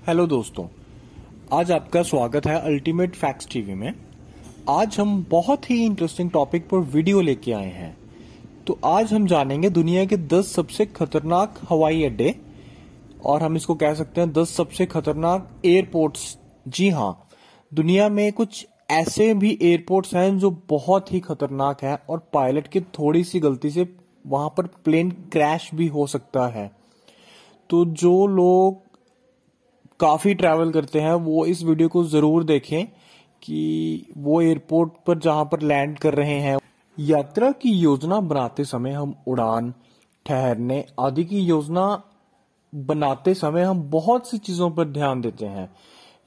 Hello दोस्तों। आज आपका स्वागत है अल्टीमेट फैक्ट्स टीवी में। आज हम बहुत ही इंटरेस्टिंग टॉपिक पर वीडियो लेके आए हैं। तो आज हम जानेंगे दुनिया के 10 सबसे खतरनाक हवाई अड्डे, और हम इसको कह सकते हैं 10 सबसे खतरनाक एयरपोर्ट्स। जी हाँ, दुनिया में कुछ ऐसे भी एयरपोर्ट्स हैं जो बहुत ही खतरनाक है और पायलट की थोड़ी सी गलती से वहां पर प्लेन क्रैश भी हो सकता है। तो जो लोग काफी ट्रैवल करते हैं वो इस वीडियो को जरूर देखें कि वो एयरपोर्ट पर जहां पर लैंड कर रहे हैं। यात्रा की योजना बनाते समय हम उड़ान, ठहरने आदि की योजना बनाते समय हम बहुत सी चीजों पर ध्यान देते हैं।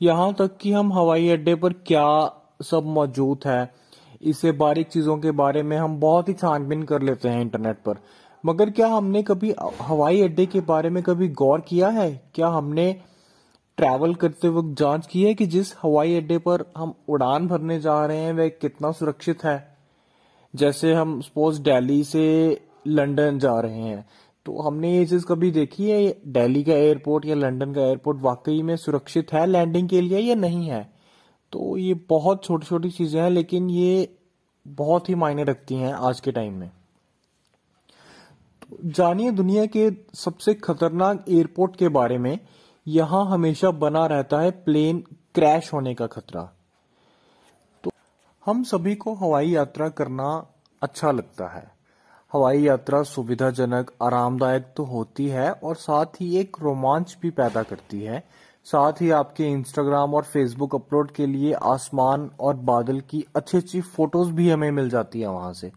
यहाँ तक कि हम हवाई अड्डे पर क्या सब मौजूद है, इससे बारीक चीजों के बारे में हम बहुत ही छानबीन कर लेते हैं इंटरनेट पर। मगर क्या हमने कभी हवाई अड्डे के बारे में कभी गौर किया है? क्या हमने ट्रैवल करते वक्त जांच की है कि जिस हवाई अड्डे पर हम उड़ान भरने जा रहे हैं वह कितना सुरक्षित है? जैसे हम सपोज दिल्ली से लंदन जा रहे हैं, तो हमने ये चीज कभी देखी है दिल्ली का एयरपोर्ट या लंदन का एयरपोर्ट वाकई में सुरक्षित है लैंडिंग के लिए या नहीं है? तो ये बहुत छोटी छोटी चीजें हैं, लेकिन ये बहुत ही मायने रखती हैं आज के टाइम में। तो जानिए दुनिया के सबसे खतरनाक एयरपोर्ट के बारे में। यहां हमेशा बना रहता है प्लेन क्रैश होने का खतरा। तो हम सभी को हवाई यात्रा करना अच्छा लगता है। हवाई यात्रा सुविधाजनक, आरामदायक तो होती है और साथ ही एक रोमांच भी पैदा करती है। साथ ही आपके इंस्टाग्राम और फेसबुक अपलोड के लिए आसमान और बादल की अच्छी अच्छी फोटोज भी हमें मिल जाती है वहां से।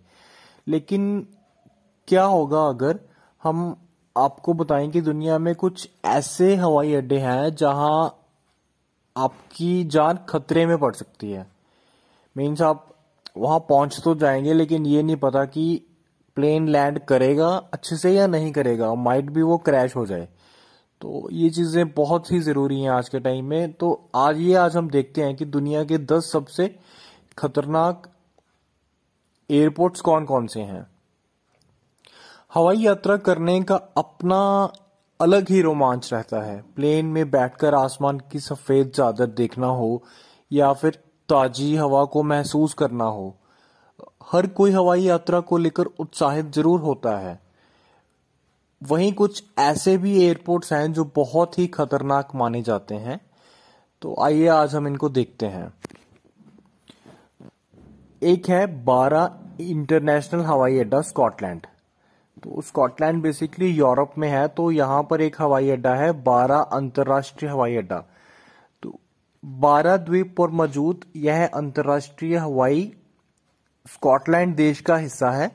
लेकिन क्या होगा अगर हम आपको बताएं कि दुनिया में कुछ ऐसे हवाई अड्डे हैं जहां आपकी जान खतरे में पड़ सकती है। मीन्स आप वहां पहुंच तो जाएंगे, लेकिन ये नहीं पता कि प्लेन लैंड करेगा अच्छे से या नहीं करेगा, माइट भी वो क्रैश हो जाए। तो ये चीजें बहुत ही जरूरी हैं आज के टाइम में। तो आज हम देखते हैं कि दुनिया के 10 सबसे खतरनाक एयरपोर्ट्स कौन कौन से हैं। हवाई यात्रा करने का अपना अलग ही रोमांच रहता है। प्लेन में बैठकर आसमान की सफेद चादर देखना हो या फिर ताजी हवा को महसूस करना हो, हर कोई हवाई यात्रा को लेकर उत्साहित जरूर होता है। वहीं कुछ ऐसे भी एयरपोर्ट्स हैं जो बहुत ही खतरनाक माने जाते हैं। तो आइए आज हम इनको देखते हैं। एक है बारा इंटरनेशनल हवाई अड्डा, स्कॉटलैंड। तो स्कॉटलैंड बेसिकली यूरोप में है। तो यहाँ पर एक हवाई अड्डा है, बारा अंतरराष्ट्रीय हवाई अड्डा। तो बारा द्वीप पर मौजूद यह अंतरराष्ट्रीय हवाई स्कॉटलैंड देश का हिस्सा है।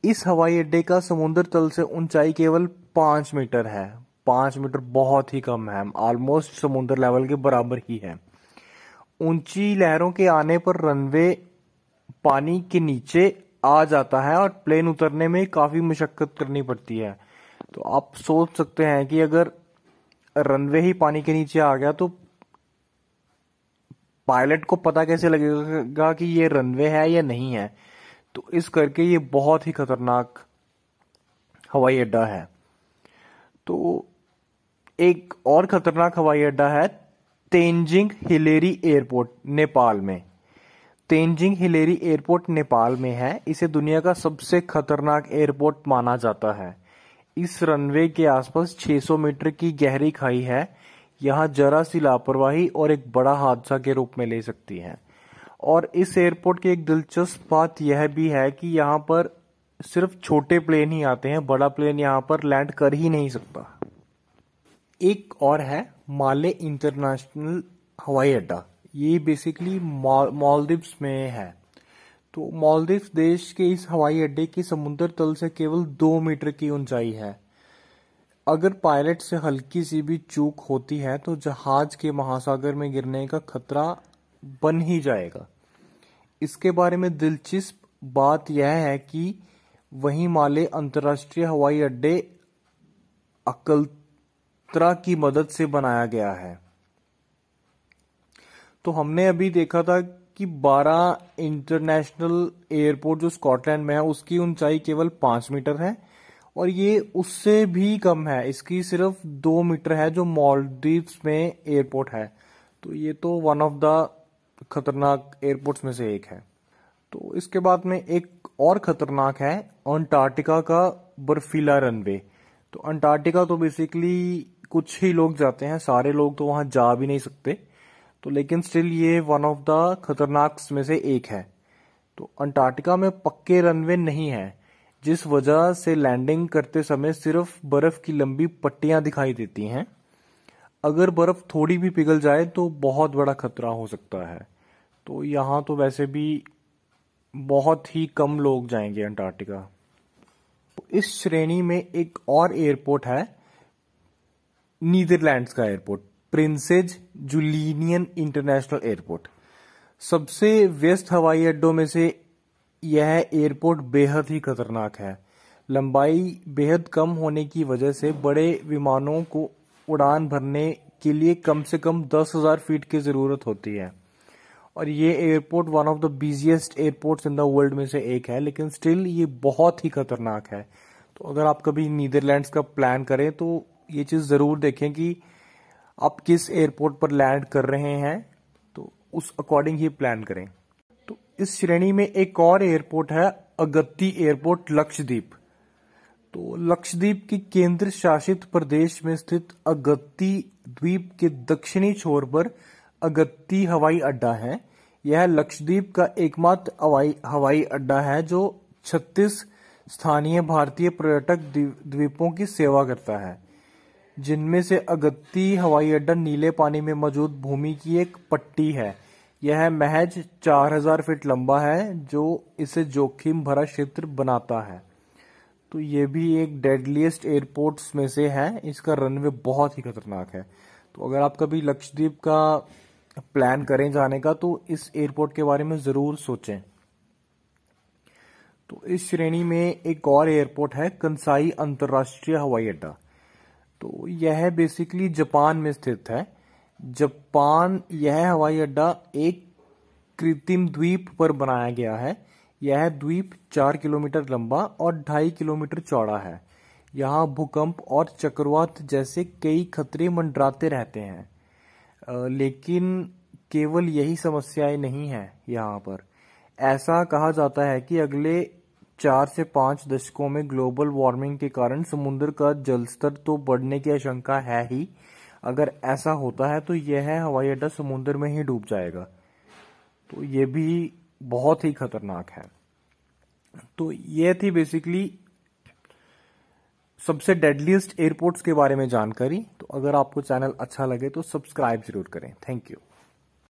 इस हवाई अड्डे का समुद्र तल से ऊंचाई केवल 5 मीटर है। 5 मीटर बहुत ही कम है, ऑलमोस्ट समुद्र लेवल के बराबर ही है। ऊंची लहरों के आने पर रनवे पानी के नीचे आ जाता है और प्लेन उतरने में काफी मशक्कत करनी पड़ती है। तो आप सोच सकते हैं कि अगर रनवे ही पानी के नीचे आ गया तो पायलट को पता कैसे लगेगा कि ये रनवे है या नहीं है। तो इस करके ये बहुत ही खतरनाक हवाई अड्डा है। तो एक और खतरनाक हवाई अड्डा है तेंजिंग हिलेरी एयरपोर्ट, नेपाल में। तेंजिंग हिलेरी एयरपोर्ट नेपाल में है। इसे दुनिया का सबसे खतरनाक एयरपोर्ट माना जाता है। इस रनवे के आसपास 600 मीटर की गहरी खाई है। यहां जरा सी लापरवाही और एक बड़ा हादसा के रूप में ले सकती है। और इस एयरपोर्ट की एक दिलचस्प बात यह भी है कि यहाँ पर सिर्फ छोटे प्लेन ही आते हैं, बड़ा प्लेन यहाँ पर लैंड कर ही नहीं सकता। एक और है माले इंटरनेशनल हवाई अड्डा। ये बेसिकली मालदीव्स में है। तो मालदीव देश के इस हवाई अड्डे की समुद्र तल से केवल 2 मीटर की ऊंचाई है। अगर पायलट से हल्की सी भी चूक होती है तो जहाज के महासागर में गिरने का खतरा बन ही जाएगा। इसके बारे में दिलचस्प बात यह है कि वही माले अंतर्राष्ट्रीय हवाई अड्डे अकलतरा की मदद से बनाया गया है। तो हमने अभी देखा था कि बारा इंटरनेशनल एयरपोर्ट जो स्कॉटलैंड में है उसकी ऊंचाई केवल 5 मीटर है और ये उससे भी कम है, इसकी सिर्फ 2 मीटर है जो मालदीव्स में एयरपोर्ट है। तो ये तो वन ऑफ द खतरनाक एयरपोर्ट्स में से एक है। तो इसके बाद में एक और खतरनाक है अंटार्कटिका का बर्फीला रनवे। तो अंटार्कटिका तो बेसिकली कुछ ही लोग जाते हैं, सारे लोग तो वहां जा भी नहीं सकते। तो लेकिन स्टिल ये वन ऑफ द खतरनाक में से एक है। तो अंटार्कटिका में पक्के रनवे नहीं है, जिस वजह से लैंडिंग करते समय सिर्फ बर्फ की लंबी पट्टियां दिखाई देती हैं। अगर बर्फ थोड़ी भी पिघल जाए तो बहुत बड़ा खतरा हो सकता है। तो यहाँ तो वैसे भी बहुत ही कम लोग जाएंगे अंटार्कटिका। तो इस श्रेणी में एक और एयरपोर्ट है, नीदरलैंड्स का airport, Princess Juliana International Airport. सबसे व्यस्त हवाई अड्डों में से यह एयरपोर्ट बेहद ही खतरनाक है। लंबाई बेहद कम होने की वजह से बड़े विमानों को उड़ान भरने के लिए कम से कम 10,000 फीट की जरूरत होती है। और ये airport one of the busiest airports in the world में से एक है, लेकिन स्टिल ये बहुत ही खतरनाक है। तो अगर आप कभी नीदरलैंड्स का प्लान करें तो ये चीज जरूर देखें कि आप किस एयरपोर्ट पर लैंड कर रहे हैं, तो उस अकॉर्डिंग ही प्लान करें। तो इस श्रेणी में एक और एयरपोर्ट है, अगत्ती एयरपोर्ट, लक्षद्वीप। तो लक्षद्वीप के केंद्र शासित प्रदेश में स्थित अगत्ती द्वीप के दक्षिणी छोर पर अगत्ती हवाई अड्डा है। यह लक्षद्वीप का एकमात्र हवाई अड्डा है जो 36 स्थानीय भारतीय पर्यटक द्वीपों की सेवा करता है, जिनमें से अगत्ती हवाई अड्डा नीले पानी में मौजूद भूमि की एक पट्टी है। यह महज 4000 फीट लंबा है, जो इसे जोखिम भरा क्षेत्र बनाता है। तो ये भी एक डेडलीस्ट एयरपोर्ट्स में से है, इसका रनवे बहुत ही खतरनाक है। तो अगर आप कभी लक्षद्वीप का प्लान करें जाने का तो इस एयरपोर्ट के बारे में जरूर सोचें। तो इस श्रेणी में एक और एयरपोर्ट है, कंसाई अंतर्राष्ट्रीय हवाई अड्डा। तो यह बेसिकली जापान में स्थित है। यह हवाई अड्डा एक कृत्रिम द्वीप पर बनाया गया है। यह द्वीप 4 किलोमीटर लंबा और 2.5 किलोमीटर चौड़ा है। यहाँ भूकंप और चक्रवात जैसे कई खतरे मंडराते रहते हैं, लेकिन केवल यही समस्याएं नहीं है यहाँ पर। ऐसा कहा जाता है कि अगले 4 से 5 दशकों में ग्लोबल वार्मिंग के कारण समुद्र का जलस्तर तो बढ़ने की आशंका है ही। अगर ऐसा होता है तो यह हवाई अड्डा समुद्र में ही डूब जाएगा। तो ये भी बहुत ही खतरनाक है। तो ये थी बेसिकली सबसे डेडलीस्ट एयरपोर्ट्स के बारे में जानकारी। तो अगर आपको चैनल अच्छा लगे तो सब्सक्राइब जरूर करें। Thank you.